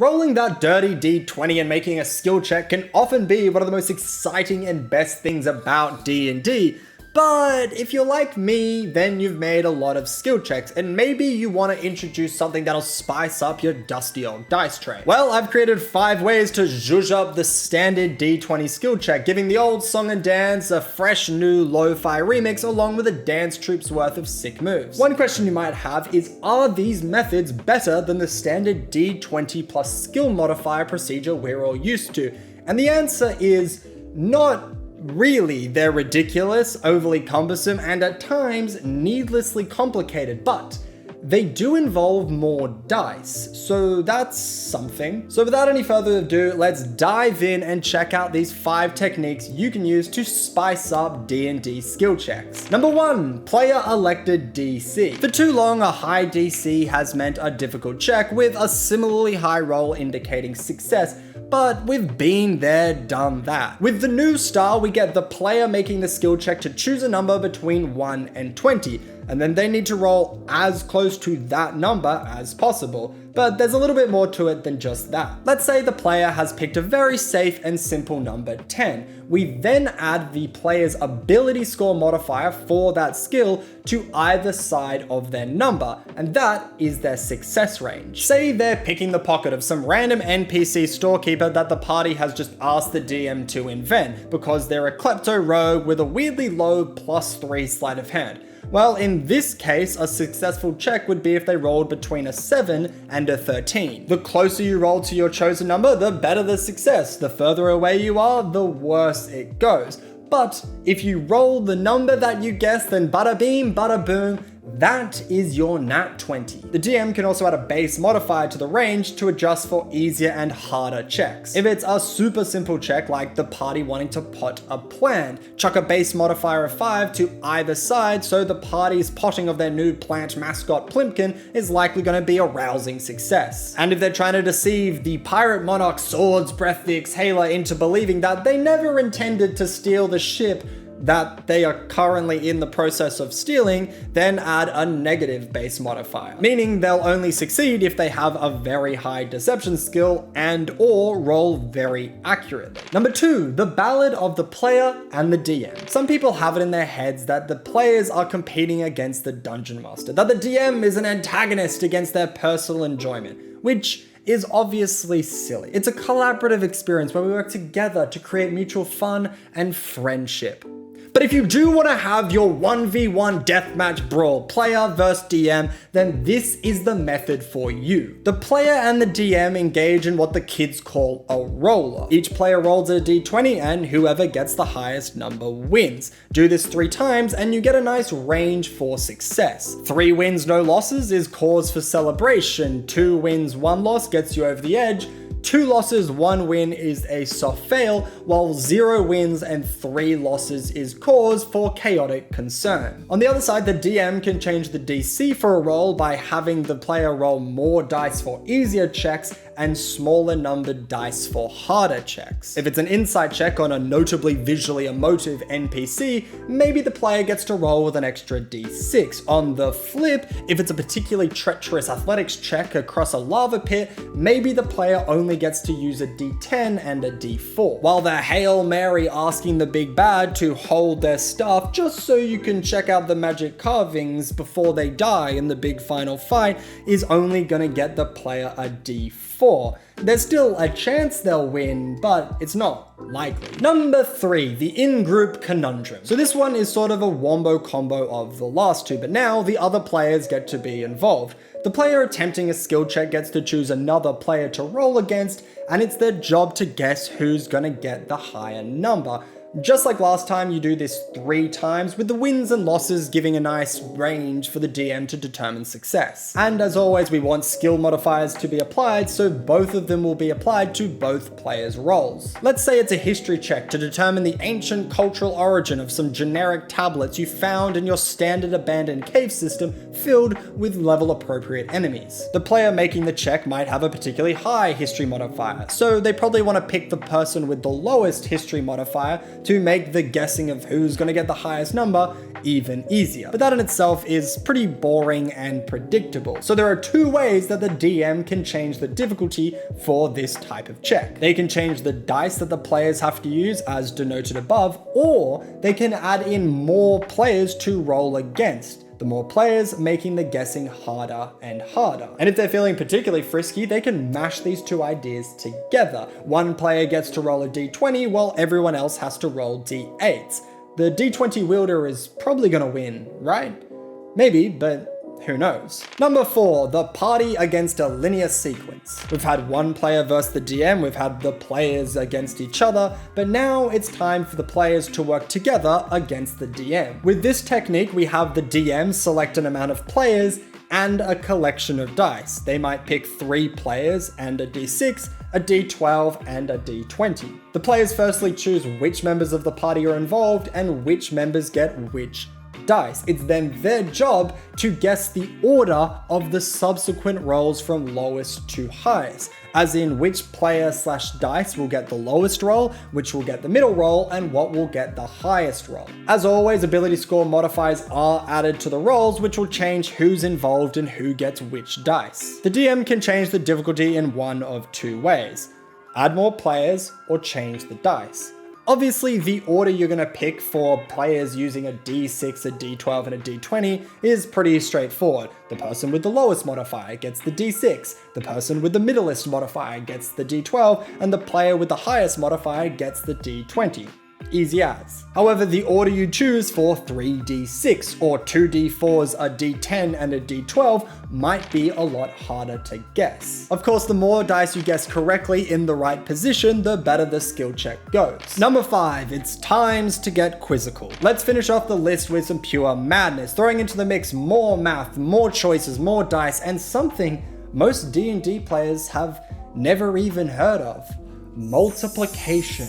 Rolling that dirty D20 and making a skill check can often be one of the most exciting and best things about D&D, but if you're like me, then you've made a lot of skill checks, and maybe you want to introduce something that'll spice up your dusty old dice tray. Well, I've created 5 ways to zhuzh up the standard D20 skill check, giving the old song and dance a fresh new lo-fi remix along with a dance troupe's worth of sick moves. One question you might have is, are these methods better than the standard D20 plus skill modifier procedure we're all used to? And the answer is not really. They're ridiculous, overly cumbersome, and at times needlessly complicated, but they do involve more dice, so that's something. So without any further ado, let's dive in and check out these 5 techniques you can use to spice up D&D skill checks. Number 1, player elected DC. For too long, a high DC has meant a difficult check with a similarly high roll indicating success, but we've been there, done that. With the new style, we get the player making the skill check to choose a number between 1 and 20, and then they need to roll as close to that number as possible. But there's a little bit more to it than just that. Let's say the player has picked a very safe and simple number 10. We then add the player's ability score modifier for that skill to either side of their number, and that is their success range. Say they're picking the pocket of some random NPC storekeeper that the party has just asked the DM to invent because they're a klepto rogue with a weirdly low +3 sleight of hand. Well, in this case, a successful check would be if they rolled between a 7 and a 13. The closer you roll to your chosen number, the better the success. The further away you are, the worse it goes. But if you roll the number that you guess, then bada beam, bada boom, that is your nat 20. The DM can also add a base modifier to the range to adjust for easier and harder checks. If it's a super simple check like the party wanting to pot a plant, chuck a base modifier of 5 to either side so the party's potting of their new plant mascot Plimpkin is likely going to be a rousing success. And if they're trying to deceive the pirate monarch Swords Breath the Exhaler into believing that they never intended to steal the ship that they are currently in the process of stealing, then add a negative base modifier, meaning they'll only succeed if they have a very high deception skill and or roll very accurately. Number 2, the ballad of the player and the DM. Some people have it in their heads that the players are competing against the dungeon master, that the DM is an antagonist against their personal enjoyment, which is obviously silly. It's a collaborative experience where we work together to create mutual fun and friendship. But if you do want to have your 1v1 deathmatch brawl, player versus DM, then this is the method for you. The player and the DM engage in what the kids call a roll-off. Each player rolls a d20 and whoever gets the highest number wins. Do this 3 times and you get a nice range for success. 3 wins, no losses is cause for celebration. 2 wins, 1 loss gets you over the edge. 2 losses, 1 win is a soft fail, while 0 wins and 3 losses is cause for chaotic concern. On the other side, the DM can change the DC for a roll by having the player roll more dice for easier checks and smaller numbered dice for harder checks. If it's an insight check on a notably visually emotive NPC, maybe the player gets to roll with an extra d6. On the flip, if it's a particularly treacherous athletics check across a lava pit, maybe the player only gets to use a d10 and a d4. While the Hail Mary asking the big bad to hold their stuff just so you can check out the magic carvings before they die in the big final fight is only gonna get the player a d4. There's still a chance they'll win, but it's not likely. Number 3, the in-group conundrum. So this one is sort of a wombo combo of the last 2, but now the other players get to be involved. The player attempting a skill check gets to choose another player to roll against, and it's their job to guess who's gonna get the higher number. Just like last time, you do this 3 times, with the wins and losses giving a nice range for the DM to determine success. And as always, we want skill modifiers to be applied, so both of them will be applied to both players' rolls. Let's say it's a history check to determine the ancient cultural origin of some generic tablets you found in your standard abandoned cave system filled with level-appropriate enemies. The player making the check might have a particularly high history modifier, so they probably want to pick the person with the lowest history modifier to make the guessing of who's going to get the highest number even easier. But that in itself is pretty boring and predictable. So there are two ways that the DM can change the difficulty for this type of check. They can change the dice that the players have to use as denoted above, or they can add in more players to roll against. The more players, making the guessing harder and harder. And if they're feeling particularly frisky, they can mash these two ideas together. One player gets to roll a d20 while everyone else has to roll d8s. The d20 wielder is probably gonna win, right? Maybe, but who knows? Number 4, the party against a linear sequence. We've had one player versus the DM, we've had the players against each other, but now it's time for the players to work together against the DM. With this technique, we have the DM select an amount of players and a collection of dice. They might pick 3 players and a d6, a d12, and a d20. The players firstly choose which members of the party are involved and which members get which dice. It's then their job to guess the order of the subsequent rolls from lowest to highest, as in which player/dice will get the lowest roll, which will get the middle roll, and what will get the highest roll. As always, ability score modifiers are added to the rolls, which will change who's involved and who gets which dice. The DM can change the difficulty in one of 2 ways: add more players or change the dice. Obviously, the order you're going to pick for players using a d6, a d12, and a d20 is pretty straightforward. The person with the lowest modifier gets the d6, the person with the middlest modifier gets the d12, and the player with the highest modifier gets the d20. Easy as. However, the order you choose for 3d6 or 2d4s, a d10, and a d12 might be a lot harder to guess. Of course, the more dice you guess correctly in the right position, the better the skill check goes. Number 5, it's times to get quizzical. Let's finish off the list with some pure madness, throwing into the mix more math, more choices, more dice, and something most D&D players have never even heard of: multiplication.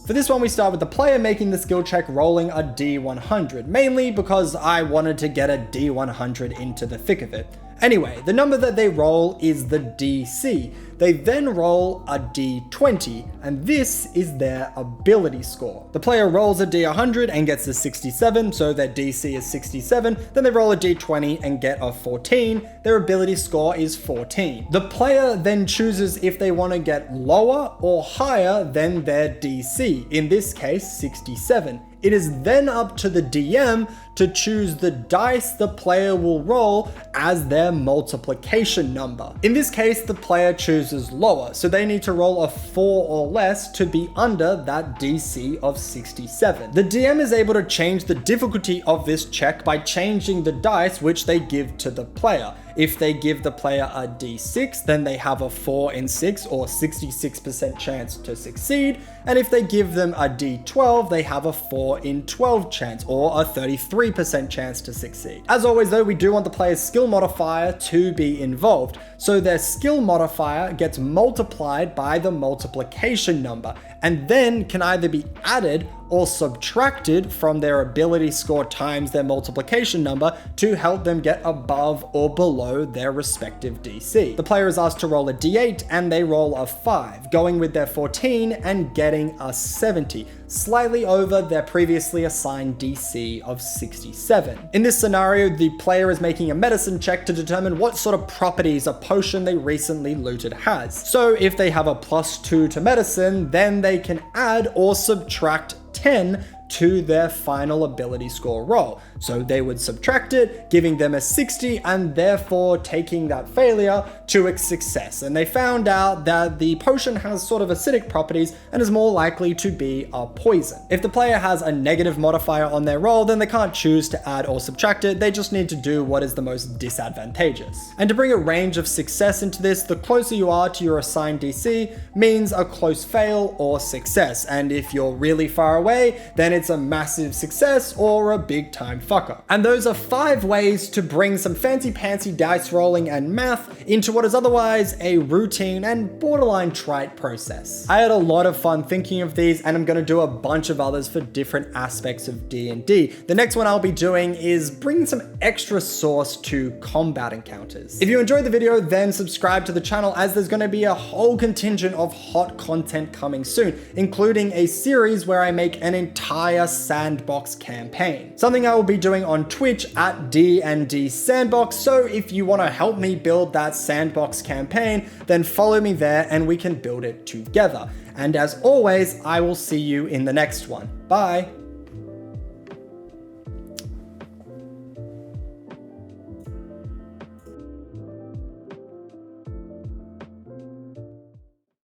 For this one, we start with the player making the skill check rolling a d100, mainly because I wanted to get a d100 into the thick of it. Anyway, the number that they roll is the DC. They then roll a d20, and this is their ability score. The player rolls a d100 and gets a 67, so their DC is 67. Then they roll a d20 and get a 14. Their ability score is 14. The player then chooses if they want to get lower or higher than their DC, in this case 67. It is then up to the DM to choose the dice the player will roll as their multiplication number. In this case, the player chooses lower, so they need to roll a 4 or less to be under that DC of 67. The DM is able to change the difficulty of this check by changing the dice which they give to the player. If they give the player a d6, then they have a 4 in 6 or 66% chance to succeed. And if they give them a d12, they have a 4 in 12 chance or a 33% chance to succeed. As always though, we do want the player's skill modifier to be involved. So their skill modifier gets multiplied by the multiplication number and then can either be added or subtracted from their ability score times their multiplication number to help them get above or below their respective DC. The player is asked to roll a d8 and they roll a 5, going with their 14 and getting a 70, slightly over their previously assigned DC of 67. In this scenario, the player is making a medicine check to determine what sort of properties a potion they recently looted has. So if they have a +2 to medicine, then they can add or subtract 10 to their final ability score roll. So they would subtract it, giving them a 60 and therefore taking that failure to a success. And they found out that the potion has sort of acidic properties and is more likely to be a poison. If the player has a negative modifier on their roll, then they can't choose to add or subtract it. They just need to do what is the most disadvantageous. And to bring a range of success into this, the closer you are to your assigned DC means a close fail or success. And if you're really far away, then it's a massive success or a big time fucker. And those are 5 ways to bring some fancy pantsy dice rolling and math into what is otherwise a routine and borderline trite process. I had a lot of fun thinking of these, and I'm going to do a bunch of others for different aspects of D&D. The next one I'll be doing is bringing some extra sauce to combat encounters. If you enjoyed the video, then subscribe to the channel, as there's going to be a whole contingent of hot content coming soon, including a series where I make an entire sandbox campaign. Something I will be doing on Twitch at DnD Sandbox, so if you want to help me build that sandbox campaign, then follow me there and we can build it together. And as always, I will see you in the next one. Bye!